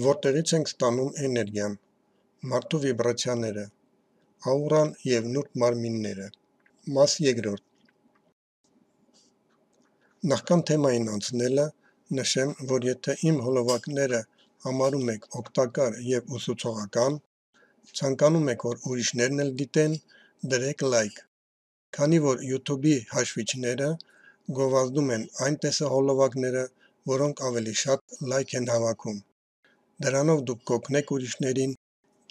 Որտեղից ենք ստանում էներգիան, մարդու վիբրացիաները, աուրան և նուրբ մարմինները։ Մաս երկրորդ։ Նախքան թեմային անցնելը նշեմ, որ եթե իմ հոլովակները համարում եք օգտակար և ուսուցողական, ցանկանում եք, որ ուրիշներն էլ դիտեն, դրեք լայք, քանի որ YouTube-ի հաշվիչները գովազդում են այն տեսահոլովակները, որոնք ավելի շատ լայք են հավաքում։ Դրանով դուք կօգնեք ուրիշներին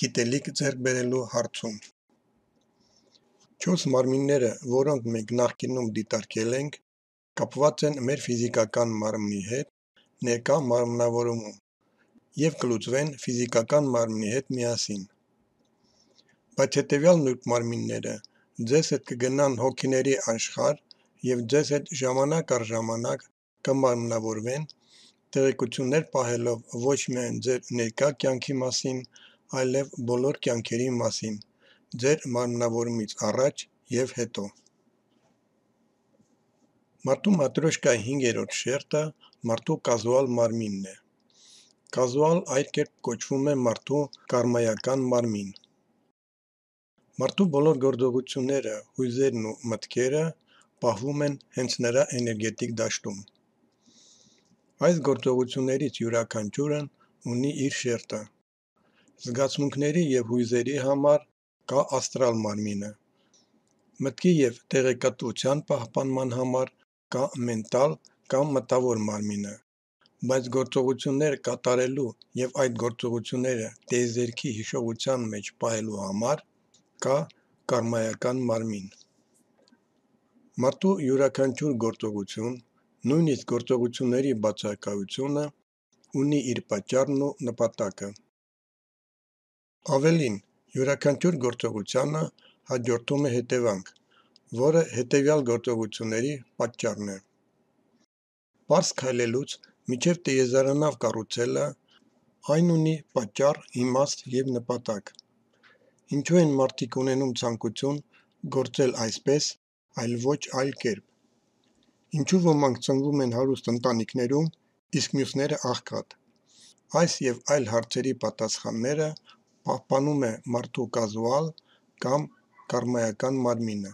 գիտելիք ձեռք բերելու հարցում։ 4 մարմինները, որոնք մենք նախկինում դիտարկել ենք, կապված են մեր ֆիզիկական մարմնի հետ ներկա մարմնավորումում և կլուծվեն ֆիզիկական մարմնի հետ միասին։ Բայց հետևյալ նուրբ մարմինները ձեզ հետ կգնան հոգիների աշխարհ և ձեզ հետ ժամանակ առ ժամանակ կմարմնավորվեն, տեղեկություններ պահելով ոչ միայն ձեր ներկա կյանքի մասին, այլև բոլոր կյանքերի մասին, ձեր մարմնավորումից առաջ և հետո։ Մարդու մատրոշկայի 5-րդ շերտը մարդու կազուալ մարմինն է։ Կազուալ այլ կերպ կոչվում է մարդու կարմայական մարմին։ Մարդու բոլոր գործողությունները, հույզերն ու մտքերը պահվում են հենց նրա էներգետիկ դաշտում։ Այս գործողություններից յուրաքանչյուրն ունի իր շերտը։ Զգացմունքների և հույզերի համար կա աստրալ մարմինը, մտքի և տեղեկատվության պահպանման համար կա մենտալ կամ մտավոր մարմինը, բայց գործողություններ կատարելու և այդ գործողությունները տիեզերքի հիշողության մեջ պահելու համար կա կարմայական մարմին։ Մարդու յուրաքանչյուր գործողություն, նույնիսկ գործողությունների բացակայությունը, ունի իր պատճառն ու նպատակը։ Ավելին, յուրաքանչյուր գործողությանը հաջորդում է հետևանք, որը հետևյալ գործողությունների պատճառն է։ Պարզ քայլելուց մինչև տիեզերանավ կառուցելը, այն ունի պատճառ, իմաստ և նպատակ։ Ինչու են մարդիկ ունենում ցանկություն գործել այսպես, այլ ոչ այլ կերպ։ Ինչու ոմանք ծնվում են հարուստ ընտանիքներում, իսկ մյուսները աղքատ։ Այս և այլ հարցերի պատասխանները պահպանում է մարդու կազուալ կամ կարմայական մարմինը։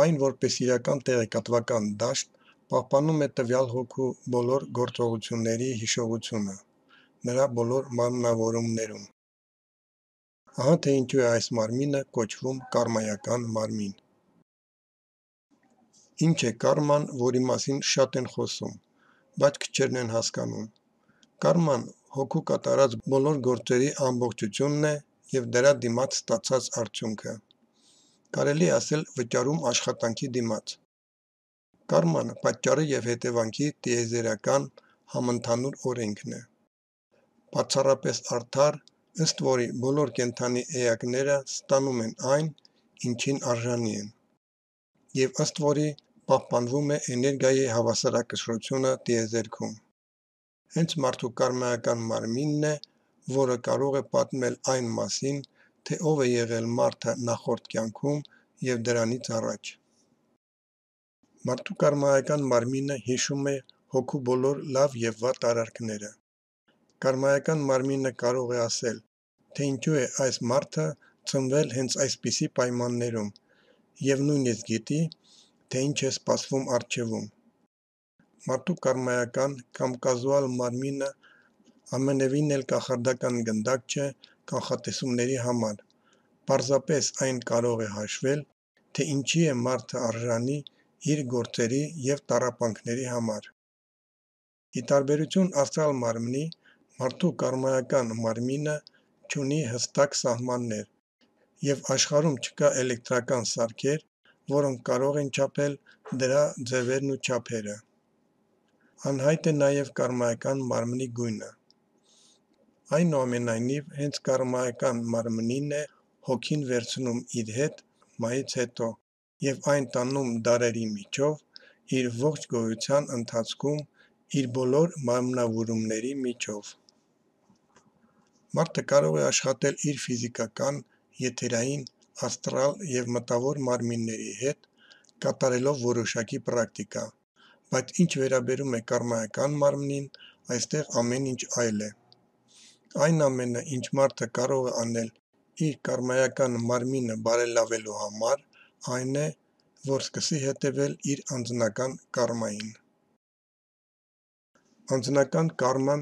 Այն որպես իրական տեղեկատվական դաշտ պահպանում է տվյալ հոգու բոլոր գործողությունների հիշողությունը, նրա բոլոր մարմնավորումներում։ Ահա թե ինչու է այս մարմինը կոչվում կարմայական մարմին։ Ինչ է կարման, որի մասին շատ են խոսում, բայց քչերն են հասկանում։ Կարման հոգու կատարած բոլոր գործերի ամբողջությունն է և դրա դիմաց ստացած արդյունքը։ Կարելի է ասել վճարում աշխատանքի դիմաց։ Կարման պատճառի և հետևանքի տիեզերական համընդհանուր օրենքն է։ Բացառապես արդար, ըստ որի բոլոր կենդանի էակները ստանում են այն, ինչին արժանի են, և ըստ որի պահպանվում է էներգիայի հավասարակշռությունը տիեզերքում։ Հենց մարդու կարմայական մարմինն է, որը կարող է պատմել այն մասին, թե ով է եղել մարդը նախորդ կյանքում և դրանից առաջ։ Մարդու կարմայական մարմինը հիշում է հոգու բոլոր լավ և վատ արարքները։ Կարմայական մարմինը կարող է ասել, թե ինչու է այս մարդը ծնվել հենց այսպիսի պայմաններում և նույնիսկ գիտի, թե ինչ է սպասվում առջևում։ Մարդու կարմայական կամ կազուալ մարմինը ամենևին էլ կախարդական գնդակ չէ կանխատեսումների համար, պարզապես այն կարող է հաշվել, թե ինչի է մարդը արժանի իր գործերի և տառապանքների համար։ Ի տարբերություն աստրալ մարմնի, մարդու կարմայական մարմինը չունի հստակ սահմաններ, և աշխարհում չկա էլեկտրական սարքեր, որոնք կարող են չափել դրա ձևերն ու չափերը։ Անհայտ է նաև կարմայական մարմնի գույնը։ Այնուամենայնիվ, հենց կարմայական մարմնին է հոգին վերցնում իր հետ մահից հետո և այն տանում դարերի միջով, իր ողջ գոյության ընթացքում իր բոլոր մարմնավորումների միջով։ Մարդը կարող է աշխատել իր ֆիզիկական, եթերային, աստրալ և մտավոր մարմինների հետ, կատարելով որոշակի պրակտիկա, բայց ինչ վերաբերում է կարմայական մարմնին, այստեղ ամեն ինչ այլ է։ Այն ամենը, ինչ մարդը կարող է անել իր կարմայական մարմինը բարելավելու համար, այն է, որ սկսի հետևել իր անձնական կարմային։ Անձնական կարման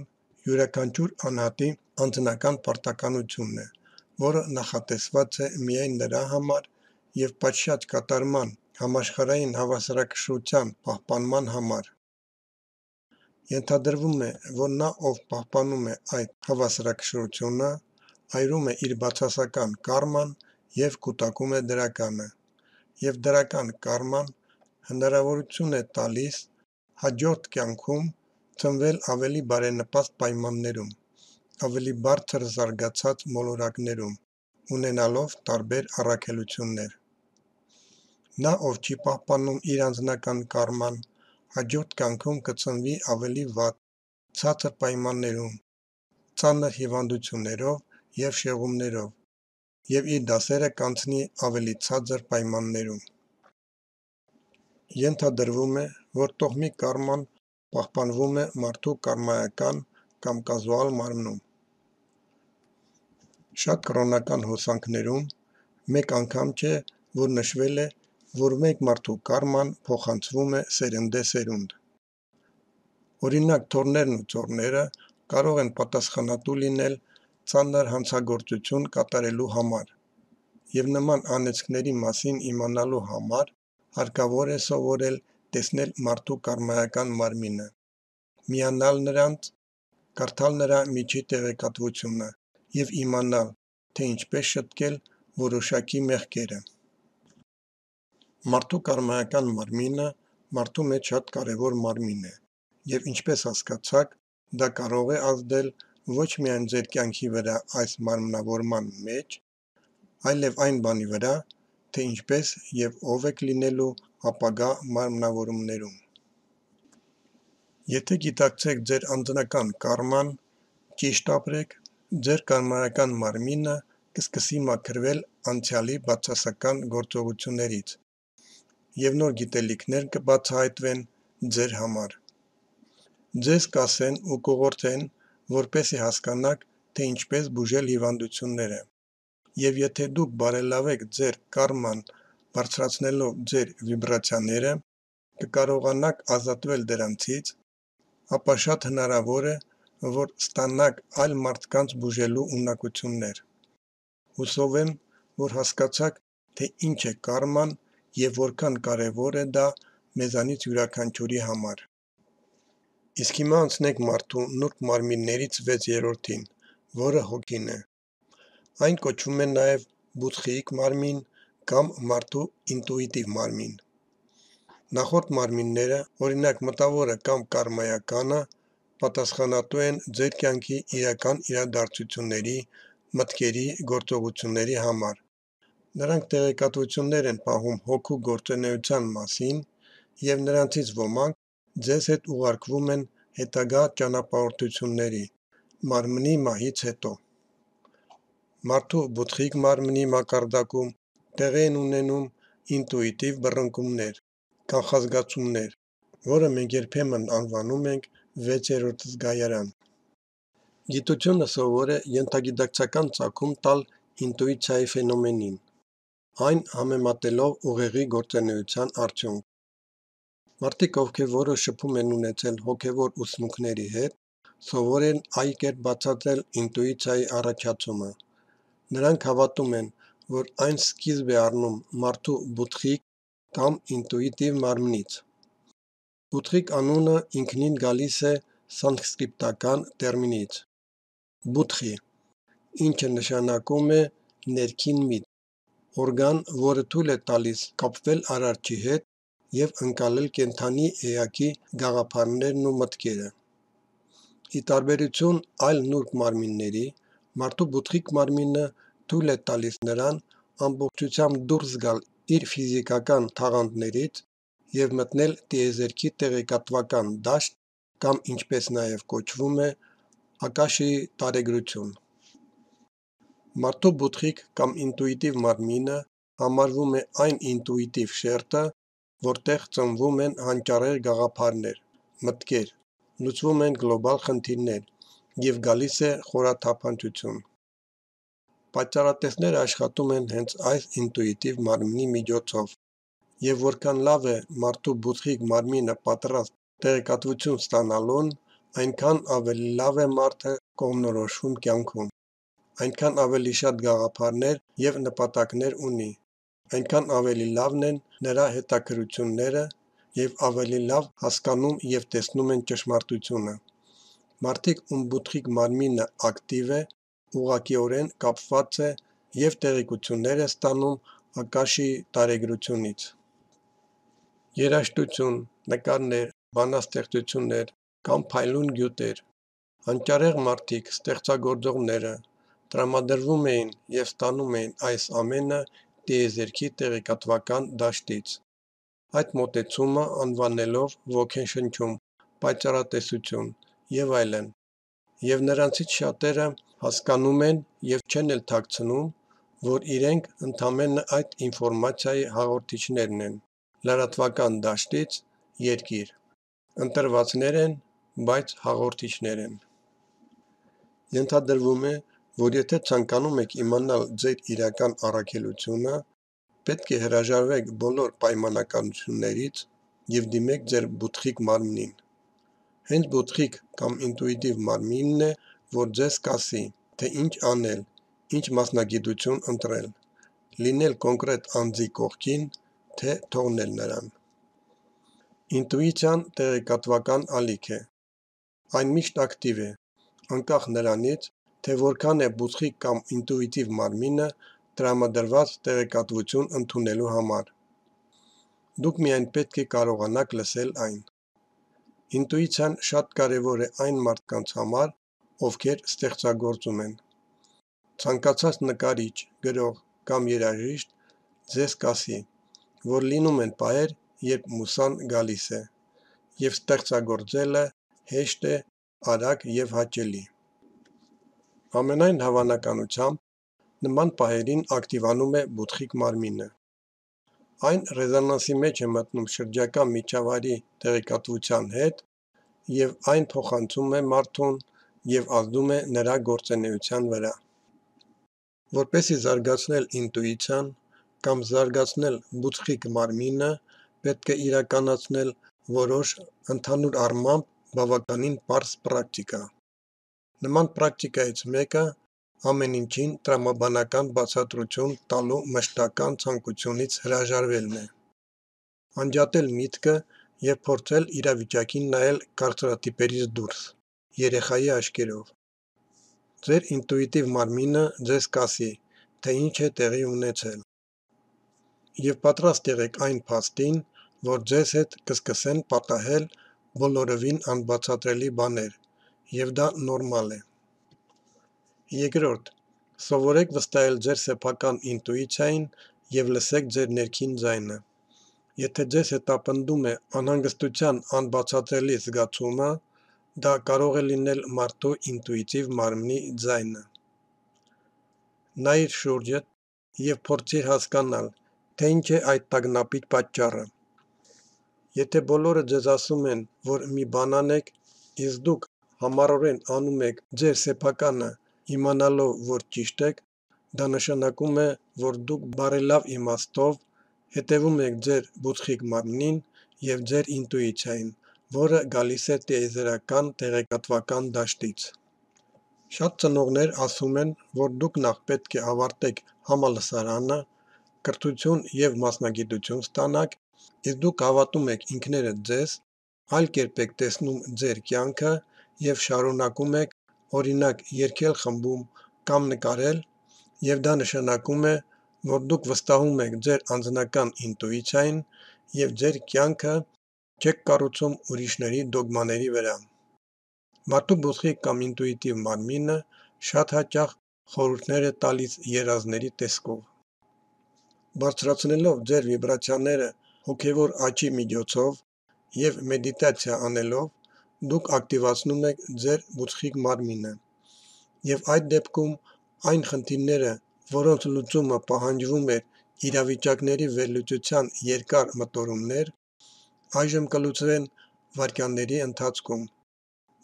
յուրաքանչյուր անհատի անձնական պարտականությունն է, որը նախատեսված է միայն նրա համար և պատշաճ կատարման համաշխարհային հավասարակշռության պահպանման համար։ Ենթադրվում է, որ նա, ով պահպանում է այդ հավասարակշռությունը, այրում է իր բացասական կարման և կուտակում է դրականը, և դրական կարման հնարավորություն է տալիս հաջորդ կյանքում ծնվել ավելի բարենպաստ պայմաններում, ավելի բարձր զարգացած մոլորակներում, ունենալով տարբեր առաքելություններ։ Նա, ով չի պահպանում իր անձնական կարման, հաջորդ կյանքում կծնվի ավելի վատ, ցածր պայմաններում, ծանր հիվանդություններով և շեղումներով, և իր դասերը կանցնի ավելի ցածր պայմաններում։ Ենթադրվում է, որ տոհմի կարման պահպանվում է մարդու կարմայական կամ կազուալ մարմնում։ Շատ կրոնական հոսանքներում մեկ անգամ չէ, որ նշվել է, որ մեկ մարդու կարման փոխանցվում է սերնդեսերունդ։ Օրինակ, թոռներն ու ծոռները կարող են պատասխանատու լինել ծանր հանցագործություն կատարելու համար, և նման անեծքների մասին իմանալու համար հարկավոր է սովորել տեսնել մարդու կարմայական մարմինը, միանալ նրանց, կարդալ նրա միջի տեղեկատվությունը և իմանալ, թե ինչպես շտկել որոշակի մեղքերը։ Մարդու կարմայական մարմինը մարդու մեջ շատ կարևոր մարմին է, և ինչպես հասկացաք, դա կարող է ազդել ոչ միայն ձեր կյանքի վրա այս մարմնավորման մեջ, այլև այն բանի վրա, թե ինչպես և ով եք լինելու ապագա մարմնավորումներում։ Եթե գիտակցեք ձեր անձնական կարման, ճիշտ ապրեք, ձեր կարմայական մարմինը կսկսի մաքրվել անցյալի բացասական գործողություններից, և նոր գիտելիքներ կբացահայտվեն ձեր համար։ Ձեզ կասեն ու կուղղորդեն, որպեսզի հասկանաք, թե ինչպես բուժել հիվանդությունները, և եթե դուք բարելավեք ձեր կարման բարձրացնելով ձեր վիբրացիաները, կկարողանաք ազատվել դրանցից, ապա շատ հնարավոր է, որ ստանաք այլ մարդկանց բուժելու ունակություններ։ Հուսով եմ, որ հասկացաք, թե ինչ է կարման և որքան կարևոր է դա մեզանից յուրաքանչյուրի համար։ Իսկ հիմա անցնենք մարդու նուրբ մարմիններից 6-րդին, որը հոգին է։ Այն կոչվում է նաև բուդխիիկ մարմին կամ մարդու ինտուիտիվ մարմին։ Նախորդ մարմինները, օրինակ մտավորը կամ կարմայականը, պատասխանատու են ձեր կյանքի իրական իրադարձությունների, մտքերի, գործողությունների համար։ Նրանք տեղեկատվություններ են պահում հոգու գործունեության մասին, և նրանցից ոմանք ձեզ հետ ուղարկվում են հետագա ճանապարհորդությունների, մարմնի մահից հետո։ Մարդու բուդխիիկ մարմնի մակարդակում տեղի են ունենում ինտուիտիվ բռնկումներ, կանխազգացումներ, որը մենք երբեմն անվանում ենք 6-րդ զգայարան։ Գիտությունը սովոր է ենթագիտակցական ծագում տալ ինտուիցիայի ֆենոմենին, այն համեմատելով ուղեղի գործունեության արդյունք։ Մարդիկ, ովքեր որոշ շփում են ունեցել հոգևոր ուսմունքների հետ, սովոր են այլ կերպ բացատրել ինտուիցիայի առաջացումը։ Նրանք հավատում են, որ այն սկիզբ է առնում մարդու բուդխիիկ կամ ինտուիտիվ մարմնից։ Բուդխիիկ անունը ինքնին գալիս է սանսկրիտական տերմինից «բուդդհի», ինչը նշանակում է ներքին միտք, օրգան, որը թույլ է տալիս կապվել Արարչի հետ և ընկալել կենդանի էակի գաղափարներն ու մտքերը։ Ի տարբերություն այլ նուրբ մարմինների, մարդու բուդխիիկ մարմինը թույլ է տալիս նրան ամբողջությամբ դուրս գալ իր ֆիզիկական թաղանթներից և մտնել տիեզերքի տեղեկատվական դաշտ կամ ինչպես նաև կոչվում է ակաշիի տարեգրություն։ Մարդու բուդխիիկ կամ ինտուիտիվ մարմինը համարվում է այն ինտուիտիվ շերտը, որտեղ ծնվում են հանճարեղ գաղափարներ, մտքեր, լուծվում են գլոբալ խնդիրներ և գալիս է խորաթափանցություն։ Պատճառատեսները աշխատում են հենց այս ինտուիտիվ մարմնի միջոցով, և որքան լավ է մարդու բուծխիկ մարմինը պատրաստ տեղեկատվություն ստանալուն, այնքան ավելի լավ է մարդը կողմնորոշվում կյանքում, այնքան ավելի շատ գաղափարներ և նպատակներ ունի, այնքան ավելի լավն են նրա հետաքրքրությունները և ավելի լավ հասկանում և տեսնում են ճշմարտությունը։ Մարդիկ, ում բուծխիկ մարմինը ակտիվ է, ուղղակիորեն կապված է և տեղեկություններ է ստանում Ակաշի տարեգրությունից։ Երաժշտություն, նկարներ, բանաստեղծություններ կամ փայլուն գյուտեր։ Անճարեղ մարդիկ, ստեղծագործողները, տրամադրվում էին և ստանում էին այս ամենը տիեզերքի տեղեկատվական դաշտից, այդ մոտեցումը անվանելով ոգեշնչում, պատճառատեսություն և այլն, և նրանցից շատերը հասկանում են և չեն էլ թաքցնում, որ իրենք ընդամենը այդ ինֆորմացիայի հաղորդիչներն են լրատվական դաշտից երկիր, ընտրվածներ են, բայց հաղորդիչներ են։ Ենթադրվում է, որ եթե ցանկանում եք իմանալ ձեր իրական առաքելությունը, պետք է հրաժարվեք բոլոր պայմանականություններից և դիմեք ձեր բուծխիկ մարմնին։ Հենց բուծխիկ կամ ինտուիտիվ մարմինն է, որ ձեզ կասի, թե ինչ անել, ինչ մասնագիտություն ընտրել, լինել կոնկրետ անձի կողքին, թե թողնել նրան։ Ինտուիցիան տեղեկատվական ալիք է։ Այն միշտ ակտիվ է, անկախ նրանից, թե որքան է բուծխիկ կամ ինտուիտիվ մարմինը տրամադրված տեղեկատվություն ընդունելու համար։ Դուք միայն պետք է կարողանաք լսել այն։ Ինտուիցիան շատ կարևոր է այն մարդկանց համար, ովքեր ստեղծագործում են։ Ցանկացած նկարիչ, գրող կամ երաժիշտ ձեզ կասի, որ լինում են պահեր, երբ մուսան գալիս է, և ստեղծագործելը հեշտ է, արագ և հաճելի։ Ամենայն հավանականությամբ, նման պահերին ակտիվանում է բուծխիկ մարմինը։ Այն ռեզոնանսի մեջ է մտնում շրջակա միջավայրի տեղեկատվության հետ, և այն փոխանցում է մարդուն և ազդում է նրա գործունեության վրա։ Որպեսզի զարգացնել ինտուիցիան կամ զարգացնել բուծխիկ մարմինը, պետք է իրականացնել որոշ, ընդհանուր առմամբ բավականին պարզ պրակտիկա։ Նման պրակտիկայից մեկը ամեն ինչին տրամաբանական բացատրություն տալու մշտական ցանկությունից հրաժարվելն է։ Անջատել միտքը և փորձել իրավիճակին նայել կարծրատիպերից դուրս, երեխայի աչքերով։ Ձեր ինտուիտիվ մարմինը ձեզ կասի, թե ինչ է տեղի ունեցել։ Եվ պատրաստ եղեք այն փաստին, որ ձեզ հետ կսկսեն պատահել բոլորովին անբացատրելի բաներ, և դա նորմալ է։ Երկրորդ, սովորեք վստահել ձեր սեփական ինտուիցիային և լսեք ձեր ներքին ձայնը։ Եթե ձեզ հետապնդում է անհանգստության անբացատրելի զգացումը, դա կարող է լինել մարդու ինտուիտիվ մարմնի ձայնը։ Նայիր շուրջդ և փորձիր հասկանալ, թե ինչ է այդ տագնապի պատճառը։ Եթե բոլորը ձեզ ասում են, որ մի բան անեք, իսկ դուք համառորեն անում եք ձեր սեփականը, իմանալով, որ ճիշտ եք, դա նշանակում է, որ դուք բարելավ իմաստով հետևում եք ձեր բուծխիկ մարմնին և ձեր ինտուիցիային, որը գալիս է տիեզերական տեղեկատվական դաշտից։ Շատ ծնողներ ասում են, որ դուք նախ պետք է ավարտեք համալսարանը, կրթություն և մասնագիտություն ստանաք, իսկ դուք հավատում եք ինքներդ ձեզ, այլ կերպ եք տեսնում ձեր կյանքը և շարունակում եք, օրինակ, երգել խմբում կամ նկարել, և դա նշանակում է, որ դուք վստահում եք ձեր անձնական ինտուիցիային և ձեր կյանքը չեք կառուցում ուրիշների դոգմաների վրա։ Մարդու բուծխիկ կամ ինտուիտիվ մարմինը շատ հաճախ խորհուրդներ է տալիս երազների տեսքով։ Բարձրացնելով ձեր վիբրացիաները հոգևոր աճի միջոցով և մեդիտացիա անելով, դուք ակտիվացնում եք ձեր բուծխիկ մարմինը, և այդ դեպքում այն խնդիրները, որոնց լուծումը պահանջվում էր իրավիճակների վերլուծության երկար մտորումներ, այժմ կլուծվեն վայրկյանների ընթացքում,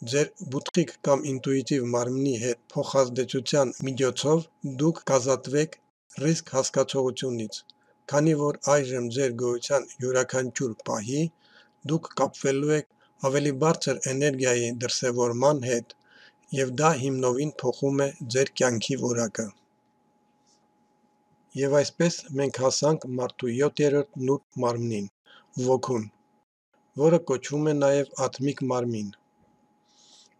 Ձեր բուտխիկ կամ ինտուիտիվ մարմնի հետ փոխազդեցության միջոցով դուք կազատվեք ռիսկ հասկացողությունից, քանի որ այժմ ձեր գոյության յուրաքանչյուր պահի դուք կապվելու եք ավելի բարձր էներգիայի դրսևորման հետ, և դա հիմնովին փոխում է ձեր կյանքի որակը։ Եվ այսպես մենք հասանք մարդու 7-րդ նուրբ մարմնին՝ ոգուն, որը կոչվում է նաև ատմիկ մարմին։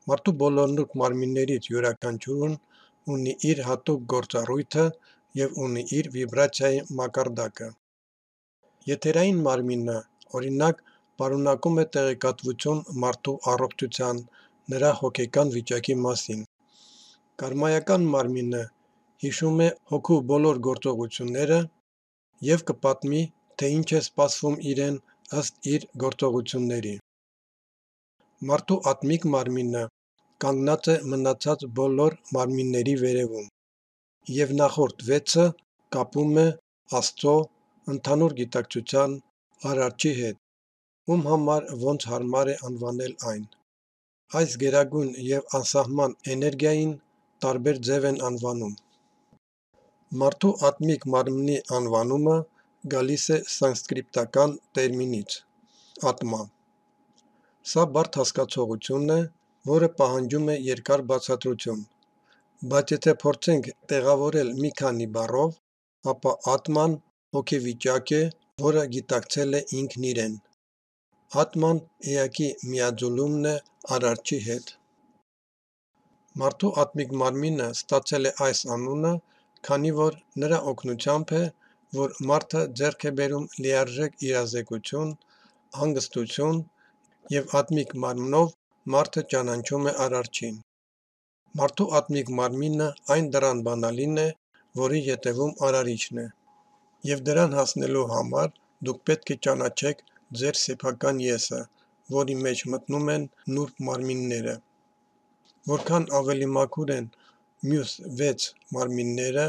Մարդու բոլոր նուրբ մարմիններից յուրաքանչյուրն ունի իր հատուկ գործառույթը և ունի իր վիբրացիայի մակարդակը։ Եթերային մարմինը, օրինակ, պարունակում է տեղեկատվություն մարդու առողջության, նրա հոգեկան վիճակի մասին։ Կարմայական մարմինը հիշում է հոգու բոլոր գործողությունները և կպատմի, թե ինչ է սպասվում իրեն ըստ իր գործողությունների։ Մարդու ատմիկ մարմինը կանգնած է մնացած բոլոր մարմինների վերևում, և նախորդ 6-ը կապում է Աստծո, ընդհանուր գիտակցության, Արարչի հետ, ում համար ոնց հարմար է անվանել այն։ Այս գերագույն և անսահման էներգիային տարբեր ձև են անվանում։ Մարդու ատմիկ մարմնի անվանումը գալիս է սանսկրիտական տերմինից «ատմա»։ Սա բարդ հասկացություն է, որը պահանջում է երկար բացատրություն, բայց եթե փորձենք տեղավորել մի քանի բառով, ապա ատման հոգեվիճակ է, որը գիտակցել է ինքն իրեն։ Ատման էակի միաձուլումն է Արարչի հետ։ Մարդու ատմիկ մարմինը ստացել է այս անունը, քանի որ նրա օգնությամբ է, որ մարդը ձեռք է բերում լիարժեք իրազեկություն, հանգստություն, և ատմիկ մարմնով մարդը ճանաչում է Արարչին։ Մարդու ատմիկ մարմինը այն դռան բանալին է, որի ետևում Արարիչն է, և դրան հասնելու համար դուք պետք է ճանաչեք ձեր սեփական Ես-ը, որի մեջ մտնում են նուրբ մարմինները։ Որքան ավելի մաքուր են մյուս 6 մարմինները,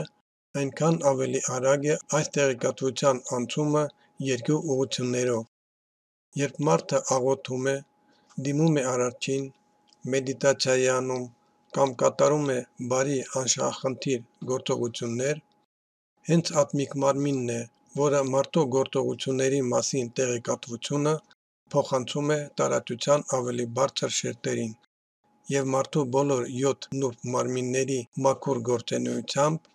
այնքան ավելի արագ է այս տեղեկատվության անցումը երկու ուղղություններով։ Երբ մարդը աղոթում է, դիմում է Արարչին, մեդիտացիա է անում կամ կատարում է բարի անշահախնդիր գործողություններ, հենց ատմիկ մարմինն է, որը մարդու գործողությունների մասին տեղեկատվությունը փոխանցում է տարածության ավելի բարձր շերտերին, և մարդու բոլոր 7 նուրբ մարմինների մաքուր գործունեությամբ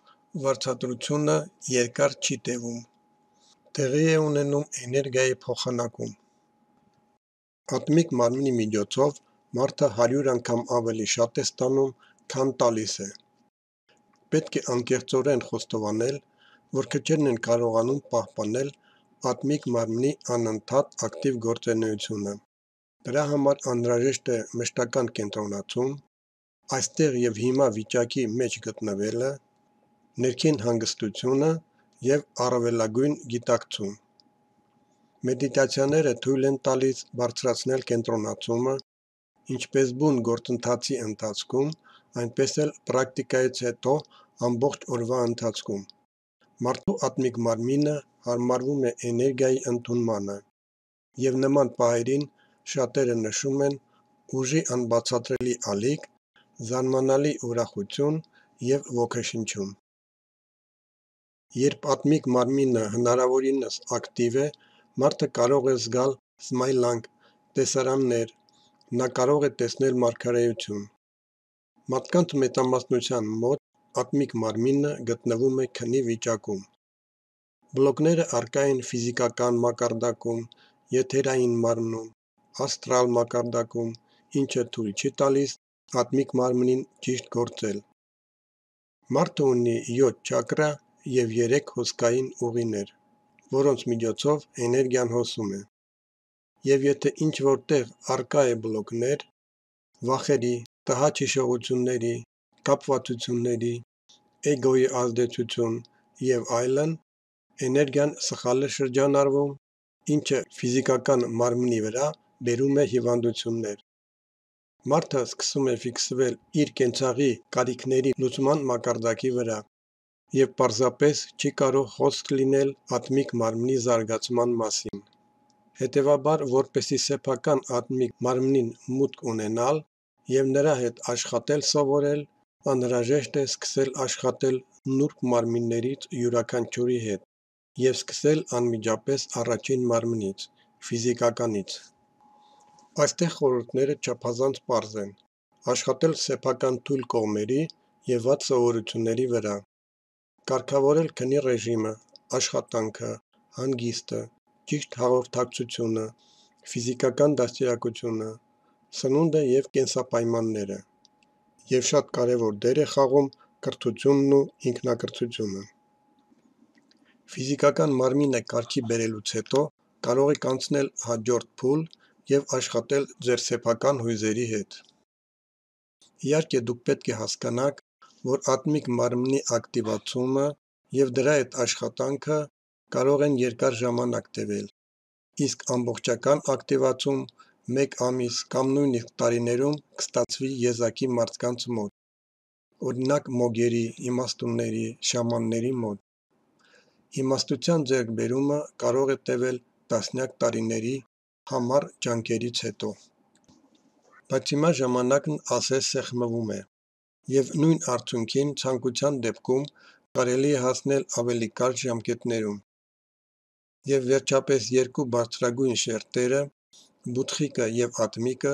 վարձատրությունը երկար չի տևում։ Տեղի է ունենում էներգիայի փոխանակում։ Ատմիկ մարմնի միջոցով մարդը 100 անգամ ավելի շատ է ստանում, քան տալիս է։ Պետք է անկեղծորեն խոստովանել, որ քչերն են կարողանում պահպանել ատմիկ մարմնի անընդհատ ակտիվ գործունեությունը։ Դրա համար անհրաժեշտ է մշտական կենտրոնացում, այստեղ և հիմա վիճակի մեջ գտնվելը, ներքին հանգստությունը և առավելագույն գիտակցում։ Մեդիտացիաները թույլ են տալիս բարձրացնել կենտրոնացումը, ինչպես բուն գործընթացի ընթացքում, այնպես էլ պրակտիկայից հետո ամբողջ օրվա ընթացքում։ Մարդու ատմիկ մարմինը հարմարվում է էներգիայի ընդունմանը, և նման պահերին շատերը նշում են ուժի անբացատրելի ալիք, զարմանալի ուրախություն և ոգեշնչում։ Երբ ատմիկ մարմինը հնարավորինս ակտիվ է, մարդը կարող է զգալ սմայլանք, տեսարաններ, նա կարող է տեսնել մարգարեություն։ Մարդկանց մեծամասնության մոտ ատմիկ մարմինը գտնվում է քնի վիճակում։ Բլոկները առկա են ֆիզիկական մակարդակում, եթերային մարմնում, աստրալ մակարդակում, ինչը թույլ չի տալիս ատմիկ մարմնին ճիշտ գործել։ Մարդը ունի 7 չակրա և 3 հոսքային ուղիներ, որոնց միջոցով էներգիան հոսում է։ Եվ եթե ինչ-որ տեղ առկա է բլոկներ, վախերի, տհաճ հիշողությունների, կապվածությունների, էգոյի ազդեցություն և այլն, էներգիան սխալ է շրջանառվում, ինչը ֆիզիկական մարմնի վրա բերում է հիվանդություններ։ Մարդը սկսում է ֆիքսվել իր կենցաղի կարիքների լուծման մակարդակի վրա և պարզապես չի կարող խոսք լինել ատմիկ մարմնի զարգացման մասին։ Հետևաբար, որպեսզի սեփական ատմիկ մարմնին մուտք ունենալ, և նրա հետ աշխատել սովորել, անհրաժեշտ է սկսել աշխատել նուրբ մարմիններից յուրաքանչյուրի հետ և սկսել անմիջապես առաջին մարմնից՝ ֆիզիկականից։ Այստեղ խորհուրդները չափազանց պարզ են. աշխատել սեփական թույլ կողմերի և վատ սովորությունների վրա, կարգավորել քնի ռեժիմը, աշխատանքը, հանգիստը, ճիշտ հաղորդակցությունը, ֆիզիկական դաստիարակությունը, սնունդը և կենսապայմանները, և շատ կարևոր դեր է խաղում կրթությունն ու ինքնակրթությունը։ Ֆիզիկական մարմինը կարգի բերելուց հետո կարող եք անցնել հաջորդ փուլ և աշխատել ձեր սեփական հույզերի հետ։ Իհարկե, դուք պետք է հասկանաք, որ ատմիկ մարմնի ակտիվացումը և դրա հետ աշխատանքը կարող են երկար ժամանակ տևել, իսկ ամբողջական ակտիվացում մեկ ամիս կամ նույնիսկ տարիներում կստացվի եզակի մարդկանց մոտ, օրինակ մոգերի, իմաստունների, շամանների մոտ։ Իմաստության ձեռքբերումը կարող է տևել տասնյակ տարիների համառ ջանքերից հետո։ Բայց հիմա ժամանակն ասես սեղմվում է, և նույն արդյունքին ցանկության դեպքում կարելի է հասնել ավելի կարճ ժամկետներում։ Եվ վերջապես երկու բարձրագույն շերտերը՝ բութխիկը և ատմիկը,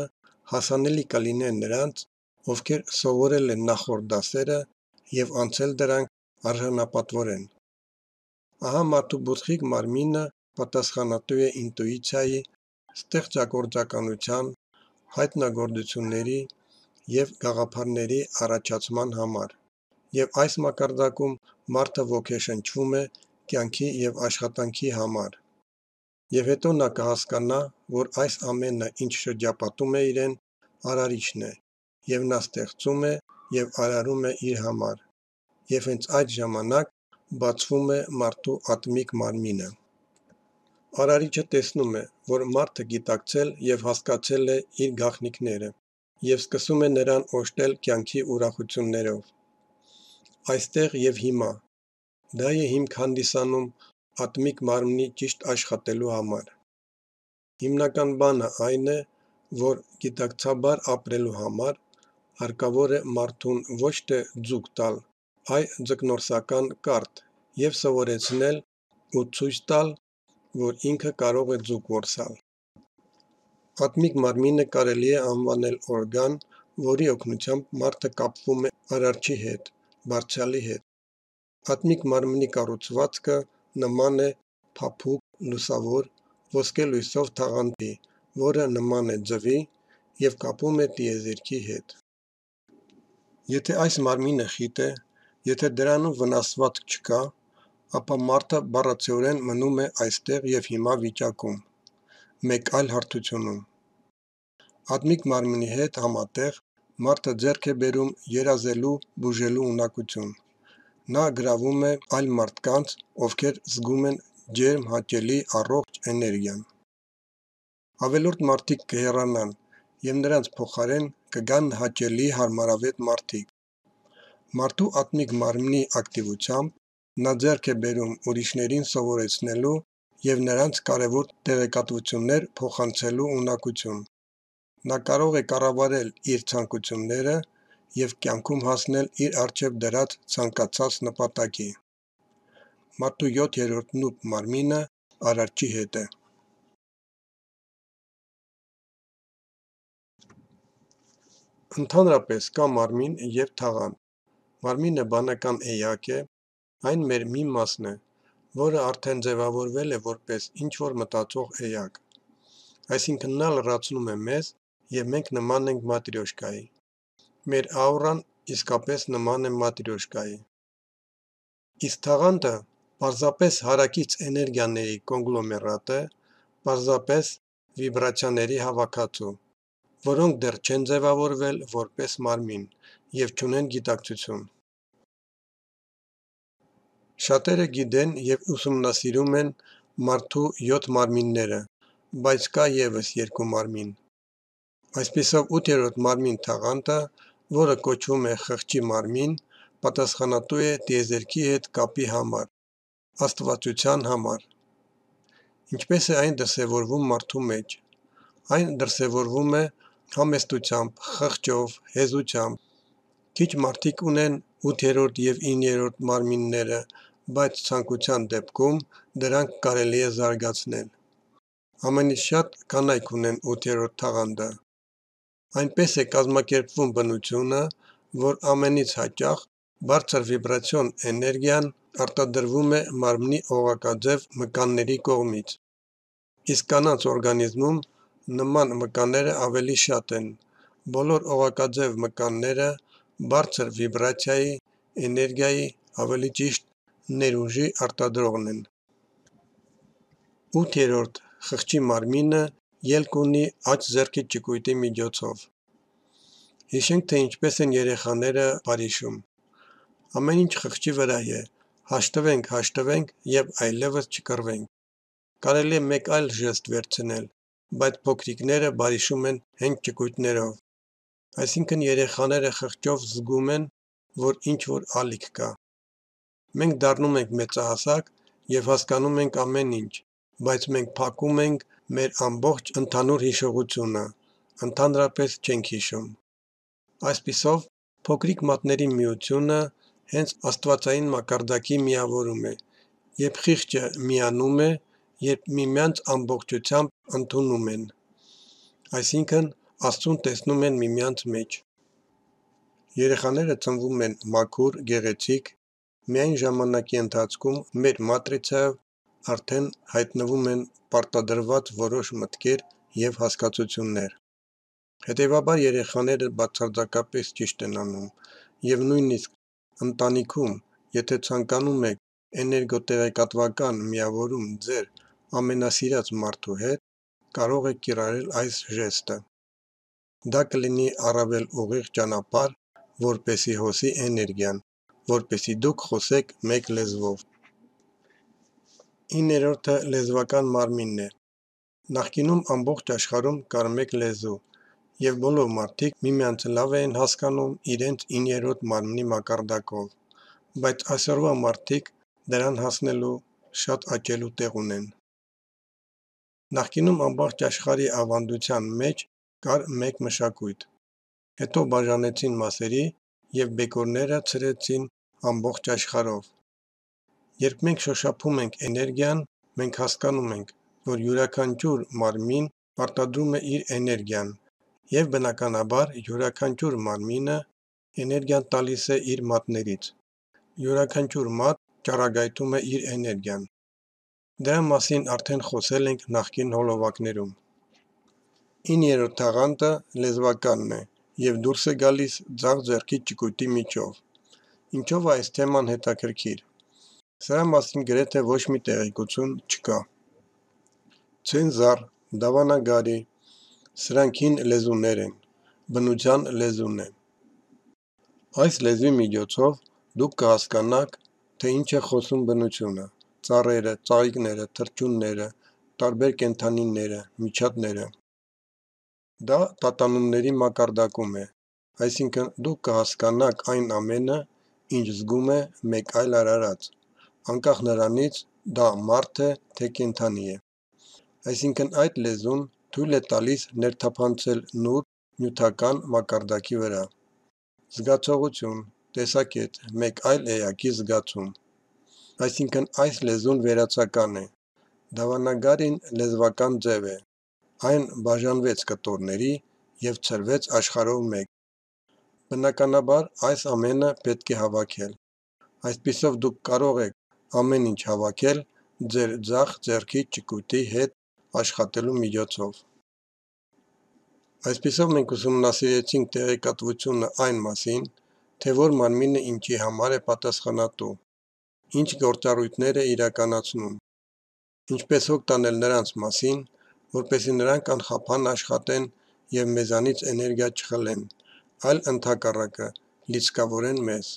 հասանելի կլինեն նրանց, ովքեր սովորել են նախորդ դասերը և անցել դրանք արժանապատվորեն։ Ահա մարդու բութխիկ մարմինը պատասխանատու է ինտուիցիայի, ստեղծագործականության, հայտնագործությունների և գաղափարների առաջացման համար, և այս մակարդակում մարդը ոգեշնչվում է կյանքի և աշխատանքի համար, և հետո նա կհասկանա, որ այս ամենը, ինչ շրջապատում է իրեն, արարիչն է, և նա ստեղծում է և արարում է իր համար, և հենց այդ ժամանակ բացվում է մարդու ատմիկ մարմինը։ Արարիչը տեսնում է, որ մարդը գիտակցել և հասկացել է իր գաղտնիքները և սկսում է նրան օժտել կյանքի ուրախություններով։ Այստեղ և հիմա։ Դա է հիմք հանդիսանում ատմիկ մարմնի ճիշտ աշխատելու համար։ Հիմնական բանը այն է, որ գիտակցաբար ապրելու համար հարկավոր է մարդուն ոչ թե ձուկ տալ, այլ ձկնորսական կարթ և սովորեցնել ու ցույց տալ, որ ինքը կարող է ձուկ որսալ։ Ատմիկ մարմինը կարելի է անվանել օրգան, որի օգնությամբ մարդը կապվում է Արարչի հետ, Բարձրյալի հետ։ Ատմիկ մարմնի կառուցվածքը նման է փափուկ, լուսավոր, ոսկե լույսով թաղանթի, որը նման է ձվի և կապում է տիեզերքի հետ։ Եթե այս մարմինը խիտ է, եթե դրանում վնասվածք չկա, ապա մարդը բառացիորեն մնում է այստեղ և հիմա վիճակում, մեկ այլ հարթությունում։ Ատմիկ մարմնի հետ համատեղ մարդը ձեռք է բերում երազելու, բուժելու ունակություն։ Նա գրավում է այլ մարդկանց, ովքեր զգում են ջերմ, հաճելի, առողջ էներգիան։ Ավելորդ մարդիկ կհեռանան, և նրանց փոխարեն կգան հաճելի, հարմարավետ մարդիկ։ Մարդու ատմիկ մարմնի ակտիվությամբ նա ձեռք է բերում ուրիշներին սովորեցնելու և նրանց կարևոր տեղեկատվություններ փոխանցելու ունակություն։ Նա կարող է կառավարել իր ցանկությունները և կյանքում հասնել իր առջև դրած ցանկացած նպատակի։ Մարդու 7-րդ նուրբ մարմինը Արարչի հետ է։ Ընդհանրապես կա մարմին և թաղանթ։ Մարմինը բանական էակ է, այն մեր մի մասն է, որը արդեն ձևավորվել է որպես ինչ-որ մտածող էակ։ Այսինքն նա լրացնում է մեզ, և մենք նման ենք մատրյոշկայի։ Մեր աուրան իսկապես նման է մատրյոշկայի։ Իսկ թաղանթը պարզապես հարակից էներգիաների կոնգլոմերատ է, պարզապես վիբրացիաների հավաքածու, որոնք դեռ չեն ձևավորվել որպես մարմին և չունեն գիտակցություն։ Շատերը գիտեն և ուսումնասիրում են մարդու 7 մարմինները, բայց կա ևս 2 մարմին։ Այսպիսով 8-րդ մարմին թաղանթը, որը կոչվում է խղճի մարմին, պատասխանատու է տիեզերքի հետ կապի համար, աստվածության համար։ Ինչպես է այն դրսևորվում մարդու մեջ։ Այն դրսևորվում է համեստությամբ, խղճով, հեզությամբ։ Քիչ մարդիկ ունեն 8-րդ և 9-րդ մարմինները, բայց ցանկության դեպքում դրանք կարելի է զարգացնել։ Ամենից շատ կանայք ունեն 8-րդ թաղանթը։ Այնպես է կազմակերպվում բնությունը, որ ամենից հաճախ բարձր վիբրացիոն էներգիան արտադրվում է մարմնի օղակաձև մկանների կողմից, իսկ կանանց օրգանիզմում նման մկանները ավելի շատ են։ Բոլոր օղակաձև մկանները բարձր վիբրացիայի, էներգիայի, ավելի ճիշտ ներուժի արտադրողն են։ 8-րդ խղճի մարմինը ելք ունի աջ ձեռքի ճկույտի միջոցով։ Հիշենք, թե ինչպես են երեխաները բարիշում։ Ամեն ինչ խղճի վրա է, հաշտվենք և այլևս չկռվենք։ Կարելի է մեկ այլ ժեստ վերցնել, բայց փոքրիկները բարիշում են հենց ճկույտներով։ Այսինքն երեխաները խղճով զգում են, որ ինչ-որ ալիք կա։ Մենք դառնում ենք մեծահասակ և հասկանում ենք ամեն ինչ, բայց մենք փակում ենք մեր ամբողջ ընդհանուր հիշողությունը, ընդհանրապես չենք հիշում։ Այսպիսով, փոքրիկ մատների միությունը հենց աստվածային մակարդակի միավորում է, երբ խիղճը միանում է, երբ միմյանց ամբողջությամբ ընդունում են, այսինքն Աստծուն տեսնում են միմյանց մեջ։ Երեխաները ծնվում են մաքուր, գեղեցիկ, միայն ժամանակի ընթացքում մեր մատրիցայով արդեն հայտնվում են պարտադրված որոշ մտքեր և հասկացություններ։ Հետևաբար երեխաները բացարձակապես ճիշտ են անում, և նույնիսկ ընտանիքում, եթե ցանկանում եք էներգոտեղեկատվական միավորում ձեր ամենասիրած մարդու հետ, կարող եք կիրառել այս ժեստը։ Դա կլինի առավել ուղիղ ճանապարհ, որպեսզի հոսի էներգիան, որպեսզի դուք խոսեք մեկ լեզվով։ 9-րդը լեզվական մարմինն է։ Նախկինում ամբողջ աշխարհում կար մեկ լեզու, և բոլոր մարդիկ միմյանց լավ էին հասկանում իրենց 9-րդ մարմնի մակարդակով, բայց այսօրվա մարդիկ դրան հասնելու շատ աճելու տեղ ունեն։ Նախկինում ամբողջ աշխարհի ավանդության մեջ կար մեկ մշակույթ, հետո բաժանեցին մասերի և բեկորները ցրեցին ամբողջ աշխարհով։ Երբ մենք շոշափում ենք էներգիան, մենք հասկանում ենք, որ յուրաքանչյուր մարմին արտադրում է իր էներգիան, և բնականաբար յուրաքանչյուր մարմինը էներգիան տալիս է իր մատներից։ Յուրաքանչյուր մատ ճառագայթում է իր էներգիան։ Դրա մասին արդեն խոսել ենք նախկին հոլովակներում։ 9-րդ թաղանթը լեզվականն է և դուրս է գալիս ձախ ձեռքի ճկույտի միջով։ Ինչով է այս թեման հետաքրքիր։ Սրա մասին գրեթե ոչ մի տեղեկություն չկա։ Ցենզառ, դավանագարի, սրանք հին լեզուներ են, բնության լեզուն է։ Այս լեզվի միջոցով դուք կհասկանաք, թե ինչ է խոսում բնությունը, ծառերը, ծաղիկները, թռչունները, տարբեր կենդանիները, միջատները։ Դա տատանումների մակարդակում է, այսինքն դուք կհասկանաք այն ամենը, ինչ զգում է մեկ այլ արարած, անկախ նրանից դա մարդ է, թե կենդանի է։ Այսինքն այդ լեզուն թույլ է տալիս ներթափանցել նուրբ, նյութական մակարդակի վրա։ Զգացողություն, տեսակետ, մեկ այլ էակի զգացում։ Այսինքն այս լեզուն վերացական է։ Դավանագարին լեզվական ձև է։ Այն բաժանվեց կտորների և ցրվեց աշխարհով մեկ։ Բնականաբար այս ամենը պետք է հավաքել։ Այսպիսով դուք կարող եք ամեն ինչ հավաքել ձեր ձախ ձեռքի ճկույտի հետ աշխատելու միջոցով։ Այսպիսով մենք ուսումնասիրեցինք տեղեկատվությունը այն մասին, թե որ մարմինը ինչի համար է պատասխանատու, ինչ գործառույթներ է իրականացնում, ինչպես հոգ տանել նրանց մասին, որպեսզի նրանք անխափան աշխատեն և մեզանից էներգիա չխլեն, այլ ընդհակառակը լիցքավորեն մեզ։